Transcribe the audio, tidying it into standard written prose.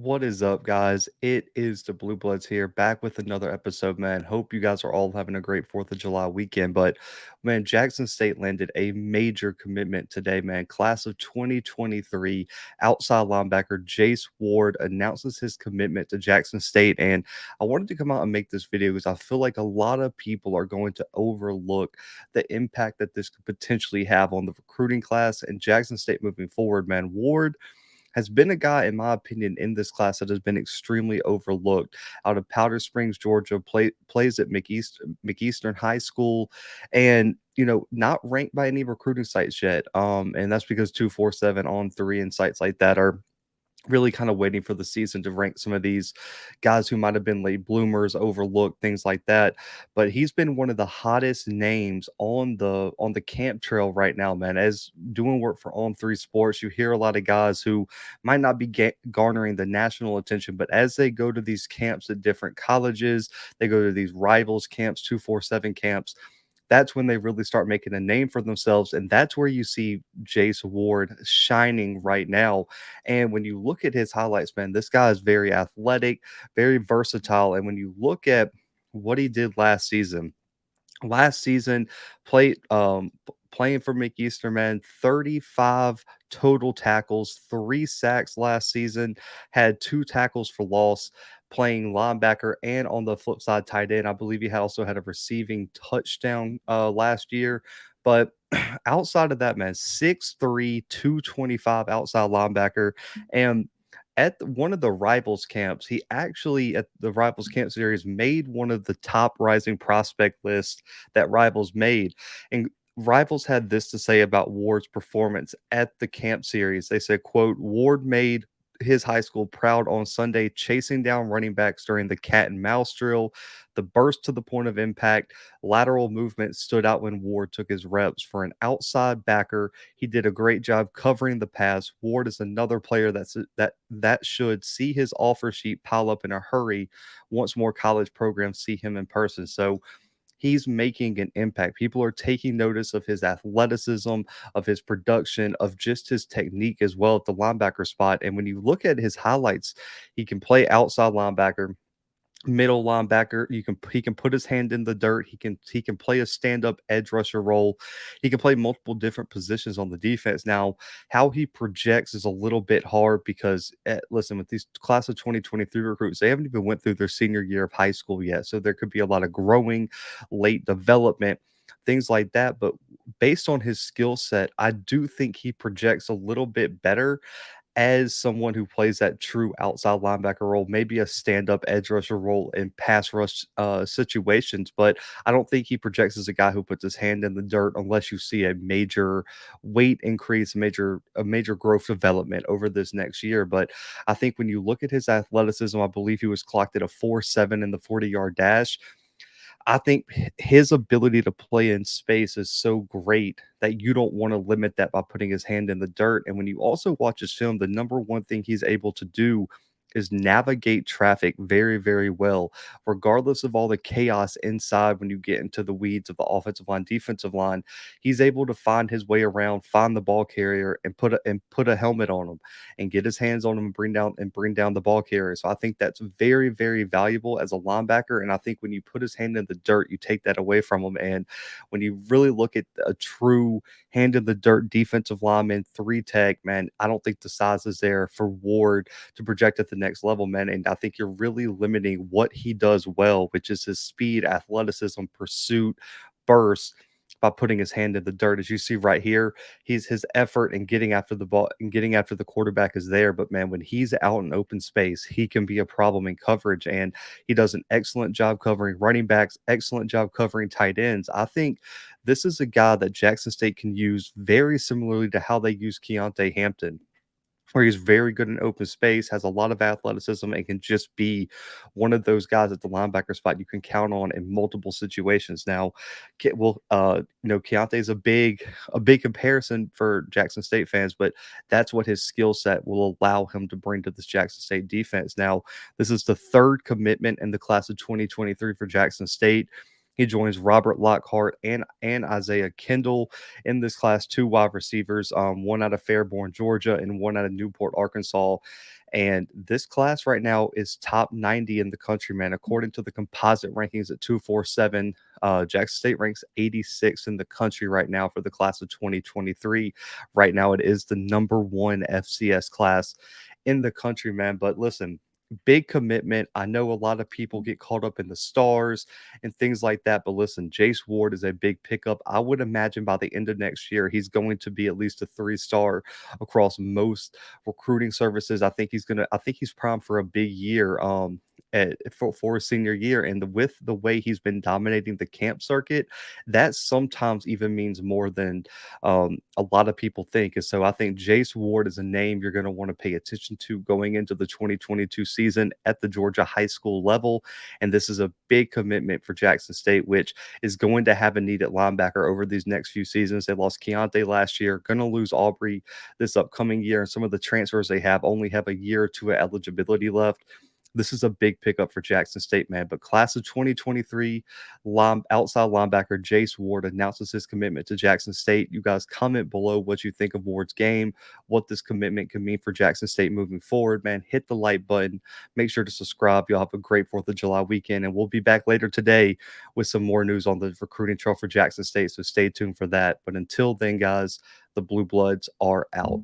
What is up, guys? It is the Bluebloods here, back with another episode, man. Hope you guys are all having a great 4th of July weekend. But, man, Jackson State landed a major commitment today, man. Class of 2023 outside linebacker Jace Ward announces his commitment to Jackson State. And I wanted to come out and make this video because I feel like a lot of people are going to overlook the impact that this could potentially have on the recruiting class and Jackson State moving forward, man. Ward has been a guy, in my opinion, in this class that has been extremely overlooked. Out of Powder Springs, Georgia, plays at McEastern High School, and not ranked by any recruiting sites yet. And that's because 247 on three and sites like that are really kind of waiting for the season to rank some of these guys who might have been late bloomers, overlooked, things like that. But he's been one of the hottest names on the camp trail right now, man. As doing work for On Three Sports, you hear a lot of guys who might not be garnering the national attention, but as they go to these camps at different colleges, they go to these rivals camps, 247 camps, that's when they really start making a name for themselves. And that's where you see Jace Ward shining right now. And when you look at his highlights, man, this guy is very athletic, very versatile. And when you look at what he did last season, played playing for McEastern, man, 35 total tackles, 3 sacks last season, had 2 tackles for loss, playing linebacker and on the flip side, tight end. I believe he also had a receiving touchdown last year. But outside of that, man, 6'3", 225 outside linebacker. And one of the Rivals camps, he actually, at the Rivals camp series, made one of the top rising prospect lists that Rivals made. And Rivals had this to say about Ward's performance at the camp series. They said, quote, Ward made his high school proud on Sunday, chasing down running backs during the cat and mouse drill. The burst to the point of impact, lateral movement stood out when Ward took his reps. For an outside backer, he did a great job covering the pass. Ward is another player that should see his offer sheet pile up in a hurry once more college programs see him in person. So he's making an impact. People are taking notice of his athleticism, of his production, of just his technique as well at the linebacker spot. And when you look at his highlights, he can play outside linebacker, middle linebacker. He can put his hand in the dirt. He can play a stand-up edge rusher role. He can play multiple different positions on the defense. Now, how he projects is a little bit hard because listen, with these class of 2023 recruits, they haven't even went through their senior year of high school yet. So there could be a lot of growing, late development, things like that. But based on his skill set, I do think he projects a little bit better as someone who plays that true outside linebacker role, maybe a stand-up edge rusher role in pass rush situations. But I don't think he projects as a guy who puts his hand in the dirt unless you see a major weight increase, a major growth development over this next year. But I think when you look at his athleticism, I believe he was clocked at a 4.7 in the 40-yard dash. I think his ability to play in space is so great that you don't want to limit that by putting his hand in the dirt. And when you also watch his film, the number one thing he's able to do is navigate traffic very, very well, regardless of all the chaos inside when you get into the weeds of the offensive line, defensive line. He's able to find his way around, find the ball carrier, and put a helmet on him and get his hands on him and bring down the ball carrier. So I think that's very, very valuable as a linebacker. And I think when you put his hand in the dirt, you take that away from him. And when you really look at a true hand in the dirt defensive lineman, three tech, man, I don't think the size is there for Ward to project at the next level, man. And I think you're really limiting what he does well, which is his speed, athleticism, pursuit, burst, by putting his hand in the dirt. As you see right here, his effort in getting after the ball and getting after the quarterback is there. But man, when he's out in open space, he can be a problem in coverage. And he does an excellent job covering running backs, excellent job covering tight ends. I think this is a guy that Jackson State can use very similarly to how they use Keontae Hampton, where he's very good in open space, has a lot of athleticism, and can just be one of those guys at the linebacker spot you can count on in multiple situations. Now, Keontae is a big comparison for Jackson State fans, but that's what his skill set will allow him to bring to this Jackson State defense. Now, this is the third commitment in the class of 2023 for Jackson State. He joins Robert Lockhart and Isaiah Kendall in this class, two wide receivers, one out of Fairborn, Georgia, and one out of Newport, Arkansas. And this class right now is top 90 in the country, man. According to the composite rankings at 247, Jackson State ranks 86 in the country right now for the class of 2023. Right now, it is the number one FCS class in the country, man. But listen, big commitment. I know a lot of people get caught up in the stars and things like that. But listen, Jace Ward is a big pickup. I would imagine by the end of next year, he's going to be at least a 3-star across most recruiting services. I think he's primed for a big year. For his senior year, and with the way he's been dominating the camp circuit, that sometimes even means more than a lot of people think. And so I think Jace Ward is a name you're going to want to pay attention to going into the 2022 season at the Georgia high school level. And this is a big commitment for Jackson State, which is going to have a need at linebacker over these next few seasons. They lost Keontae last year, going to lose Aubrey this upcoming year, and some of the transfers they have only have a year or two of eligibility left. This is a big pickup for Jackson State, man. But class of 2023, outside linebacker Jace Ward announces his commitment to Jackson State. You guys comment below what you think of Ward's game, what this commitment can mean for Jackson State moving forward, man. Hit the like button. Make sure to subscribe. Y'all have a great 4th of July weekend. And we'll be back later today with some more news on the recruiting trail for Jackson State. So stay tuned for that. But until then, guys, the Blue Bloods are out.